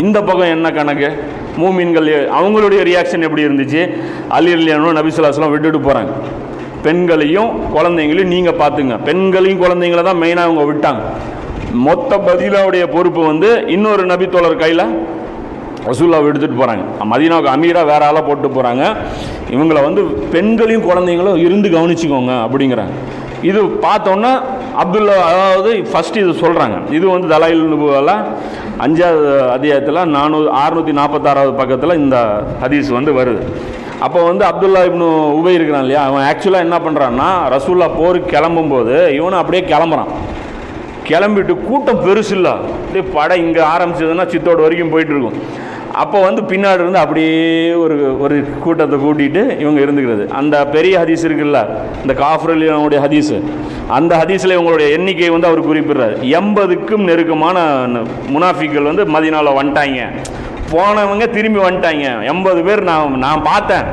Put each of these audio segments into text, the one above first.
இந்த பக்கம் என்ன கணக்கு? மூமின்கள் அவங்களுடைய ரியாக்ஷன் எப்படி இருந்துச்சு? அலி ரலியல்லாஹு நபி ஸல்லல்லாஹு அலைஹி வஸல்லம் விட்டுட்டு போகிறாங்க. பெண்களையும் குழந்தைங்களையும் நீங்கள் பார்த்துங்க. பெண்களையும் குழந்தைங்கள தான் மெயினாக அவங்க விட்டாங்க. மொத்த பதிலாவுடைய பொறுப்பு வந்து இன்னொரு நபி தோழர் கையில் ரசூலுல்லாஹ் எடுத்துகிட்டு போகிறாங்க. மதீனாவுக்கு அமீராக வேற ஆளாக போட்டு போகிறாங்க. இவங்களை வந்து பெண்களையும் குழந்தைங்களும் இருந்து கவனிச்சுக்கோங்க அப்படிங்கிறாங்க. இது பார்த்தோன்னா அப்துல்லா, அதாவது ஃபஸ்ட்டு இது சொல்கிறாங்க. இது வந்து தலாயில் நுபுவா 5வது அத்தியாயத்தில் 646வது பக்கத்தில் இந்த ஹதீஸ் வந்து வருது. அப்போ வந்து அப்துல்லா இப்னு உபை இருக்கிறான் இல்லையா, அவன் ஆக்சுவலாக என்ன பண்ணுறான்னா ரசூலுல்லாஹ் போருக்கு கிளம்பும்போது இவனும் அப்படியே கிளம்புறான். கிளம்பிட்டு கூட்டம் பெருசு இல்லை, அப்படியே படம் இங்கே ஆரம்பிச்சதுன்னா சித்தோடு வரைக்கும் போயிட்டுருக்கும். அப்போ வந்து பின்னாடி இருந்து அப்படியே ஒரு கூட்டத்தை கூட்டிகிட்டு இவங்க இருந்துக்கிறது. அந்த பெரிய ஹதீஸ் இருக்குல்ல, இந்த காஃபருடைய ஹதீஸு, அந்த ஹதீஸில் இவங்களுடைய எண்ணிக்கை வந்து அவர் குறிப்பிடுறாரு. 80க்கும் நெருக்கமான முனாஃபிக்கள் வந்து மதீனாவில் வந்துட்டாங்க. போனவங்க திரும்பி வந்துட்டாங்க. 80 பேர் நான் பார்த்தேன்.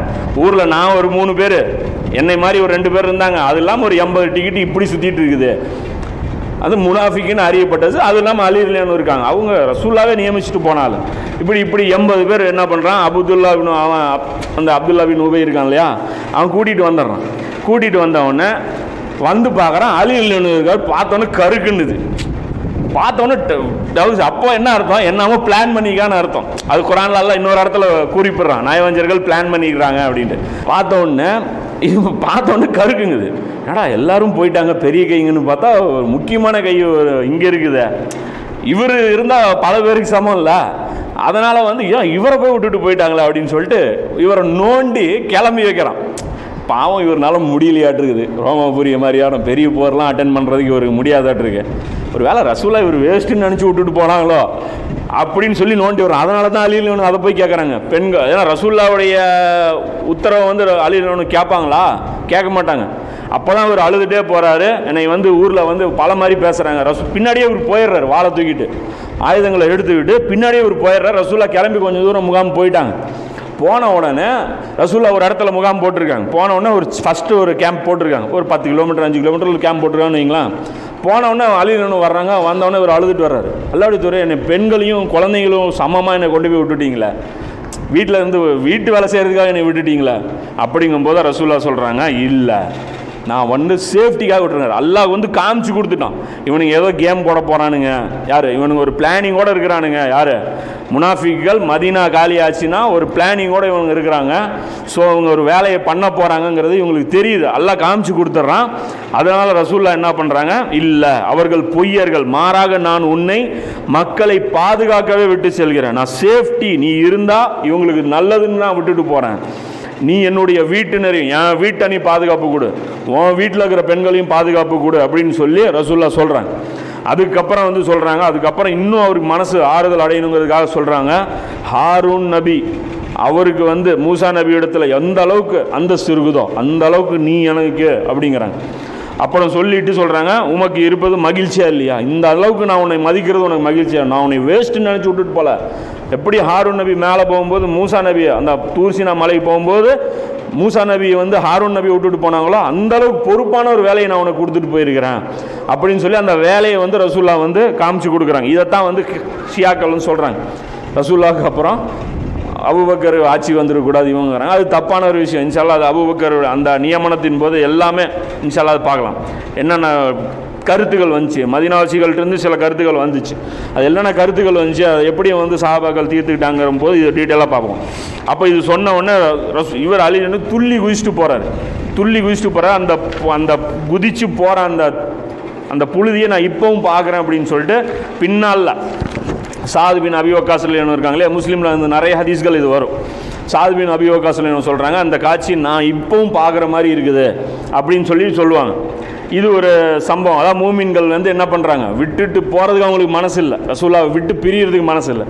ஊரில் நான் ஒரு 3 பேர், என்னை மாதிரி ஒரு 2 பேர் இருந்தாங்க. அது இல்லாமல் ஒரு 80 டிக்கெட்டு இப்படி சுற்றிட்டு இருக்குது. அது முனாஃபிக்குன்னு அறியப்பட்டது. அது இல்லாமல் அலி ரலியல்லாஹு இருக்காங்க. அவங்க ரசூலுல்லாஹ்வே நியமிச்சுட்டு போனாலும் இப்படி 80 பேர் என்ன பண்ணுறான், அந்த அப்துல்லா பின் உபை இருக்கான் இல்லையா, அவன் கூட்டிகிட்டு வந்துடுறான். கூட்டிகிட்டு வந்தவொடனே வந்து பார்க்குறான், அலி ரலியல்லாஹு இருக்கார். பார்த்தோன்னே கருக்குன்னுது. பார்த்தோன்னே டவுஸ். அப்போ என்ன அர்த்தம்? என்னமோ பிளான் பண்ணிக்கான்னு அர்த்தம். அது குர்ஆன்ல அல்லாஹ் இன்னொரு இடத்துல குறிப்பிட்றான், நயவஞ்சர்கள் பிளான் பண்ணிக்கிறாங்க அப்படின்ட்டு. பார்த்தோன்னே கருக்குங்குது. ஏடா எல்லாரும் போயிட்டாங்க, பெரிய கைங்கன்னு பார்த்தா முக்கியமான கை இங்கே இருக்குது. இவர் இருந்தால் பல பேருக்கு சமம் இல்லை, அதனால் வந்து ஏன் இவரை போய் விட்டுட்டு போயிட்டாங்களே அப்படின்னு சொல்லிட்டு இவரை நோண்டி கிளம்பி வைக்கிறான். பாவம் இவரால் முடியலையாட்டிருக்குது. ரோமாபுரிய மாதிரியான பெரிய போர்லாம் அட்டன் பண்ணுறதுக்கு இவருக்கு முடியாதாட்டிருக்கு. ஒரு வேளை ரசூலுல்லாஹ் இவர் வேஸ்ட்டுன்னு நினச்சி விட்டுட்டு போனாங்களோ அப்படின்னு சொல்லி நோண்டி வரும். அதனால தான் அலி ரலியல்லாஹு அதை போய் கேட்குறாங்க பெண்கள். ஏன்னா ரசூலுல்லாஹ்வுடைய உத்தரவை வந்து அலி ரலியல்லாஹு கேட்பாங்களா? கேட்க மாட்டாங்க. அப்போ தான் இவர் அழுதுகிட்டே போகிறாரு. என்னை வந்து ஊரில் வந்து பல மாதிரி பேசுகிறாங்க. பின்னாடியே இவர் போயிடுறாரு, வாழை தூக்கிட்டு ஆயுதங்களை எடுத்துக்கிட்டு பின்னாடியே இவர் போயிடுறாரு. ரசூலுல்லாஹ் கிளம்பி கொஞ்சம் தூரம் முகாம் போயிட்டாங்க. போன உடனே ரசூலுல்லாஹ் ஒரு இடத்துல முகாம் போட்டிருக்காங்க. போன உடனே ஃபஸ்ட்டு ஒரு கேம்ப் போட்டிருக்காங்க. ஒரு 10 கிலோமீட்டர் 5 கிலோமீட்டர் கேம்ப் போட்டிருக்காங்கன்னு வைங்களேன். போன உடனே அலி ரலியல்லாஹு வர்றாங்க. வந்தவொடனே இவர் அழுதுட்டு வர்றாரு. அல்லாஹ்வுடைய தூதரே, என்னை பெண்களையும் குழந்தைங்களும் சமமாக என்னை கொண்டு போய் விட்டுட்டீங்களே, வீட்டில் இருந்து வீட்டு வேலை செய்கிறதுக்காக என்னை விட்டுட்டீங்களே அப்படிங்கும்போது ரசூலுல்லாஹ் சொல்கிறாங்க, இல்லை நான் வந்து சேஃப்டிக்காக விட்டுருங்க. அல்லாஹ் வந்து காமிச்சு கொடுத்துட்டான். இவனுங்க ஏதோ கேம் போட போகிறானுங்க. யார் இவனுங்க? ஒரு பிளானிங்கோடு இருக்கிறானுங்க. யார்? முனாஃபிக்கள். மதீனா காலி ஆச்சுன்னா ஒரு பிளானிங்கோடு இவங்க இருக்கிறாங்க. ஸோ அவங்க ஒரு வேலையை பண்ண போகிறாங்கங்கிறது இவங்களுக்கு தெரியுது. அல்லாஹ் காமிச்சு கொடுத்துட்றான். அதனால் ரசூலுல்லாஹ் என்ன பண்ணுறாங்க, இல்லை அவர்கள் பொய்யர்கள், மாறாக நான் உன்னை மக்களை பாதுகாக்கவே விட்டு செல்கிறேன். நான் சேஃப்டி, நீ இருந்தால் இவங்களுக்கு நல்லதுன்னு நான் விட்டுட்டு போகிறேன். நீ என்னுடைய வீட்டினரையும் என் வீட்டை நீ பாதுகாப்பு கொடு, உன் வீட்டில் இருக்கிற பெண்களையும் பாதுகாப்பு கொடு அப்படின்னு சொல்லி ரசூலுல்லாஹ் சொல்கிறாங்க. அதுக்கப்புறம் வந்து சொல்கிறாங்க, அதுக்கப்புறம் இன்னும் அவருக்கு மனசு ஆறுதல் அடையணுங்கிறதுக்காக சொல்கிறாங்க, ஹாரூன் நபி அவருக்கு வந்து மூசா நபி இடத்துல எந்த அளவுக்கு அந்தஸ்து இருக்குதோ அந்த அளவுக்கு நீ எனக்கு அப்படிங்கிறாங்க. அப்புறம் சொல்லிட்டு சொல்கிறாங்க, உமக்கு இருப்பது மகிழ்ச்சியா இல்லையா? இந்த அளவுக்கு நான் உன்னை மதிக்கிறது உனக்கு மகிழ்ச்சியா? நான் உன்னை வேஸ்ட்டுன்னு நினச்சி விட்டுட்டு போல. எப்படி ஹாரூன் நபி மேலே போகும்போது மூசா நபி அந்த தூர்சினா மலைக்கு போகும்போது மூசா நபி வந்து ஹாரூன் நபி விட்டுட்டு போனாங்களோ அந்த அளவுக்கு பொறுப்பான ஒரு வேலையை நான் உனக்கு கொடுத்துட்டு போயிருக்கிறேன் அப்படின்னு சொல்லி அந்த வேலையை வந்து ரசூலுல்லாஹ் வந்து காமிச்சு கொடுக்குறாங்க. இதைத்தான் வந்து ஷியாக்கள்னு சொல்கிறாங்க. ரசூலுல்லாஹ்க்கு அப்புறம் அபூபக்கர் ஆட்சி வந்துடக்கூடாது இவங்கிறாங்க. அது தப்பான ஒரு விஷயம். இன்ஷா அல்லாஹ் அது அபூபக்கர் அந்த நியமனத்தின் போது எல்லாமே இன்ஷா அல்லாஹ் பார்க்கலாம். என்னென்ன கருத்துக்கள் வந்துச்சு, மதீனாவாசிகள்கிட்டருந்து சில கருத்துக்கள் வந்துச்சு. அது என்னென்ன கருத்துக்கள் வந்துச்சு, அதை எப்படி வந்து சஹாபாக்கள் தீர்த்துக்கிட்டாங்கிற போது இது டீட்டெயிலாக பார்ப்போம். அப்போ இது சொன்ன உடனே இவர் அலி வந்து துள்ளி குதிச்சுட்டு போகிறார். அந்த குதிச்சு போகிற அந்த புழுதியை நான் இப்போவும் பார்க்குறேன் அப்படின்னு சொல்லிட்டு பின்னால் சாத் பின் அபி வக்காஸ் ரலியல்லாஹு இருக்காங்களே, முஸ்லீமில் வந்து நிறைய ஹதீஸ்கள் இது வரும். சாத் பின் அபி வக்காஸ் ரலியல்லாஹு சொல்கிறாங்க, அந்த காட்சி நான் இப்போவும் பார்க்குற மாதிரி இருக்குது அப்படின்னு சொல்லி சொல்லுவாங்க. இது ஒரு சம்பவம். அதான் மூமின்கள் வந்து என்ன பண்ணுறாங்க, விட்டுட்டு போகிறதுக்கு அவங்களுக்கு மனசு இல்லை, ரசூலுல்லாஹ் விட்டு பிரியறதுக்கு மனசு இல்லை.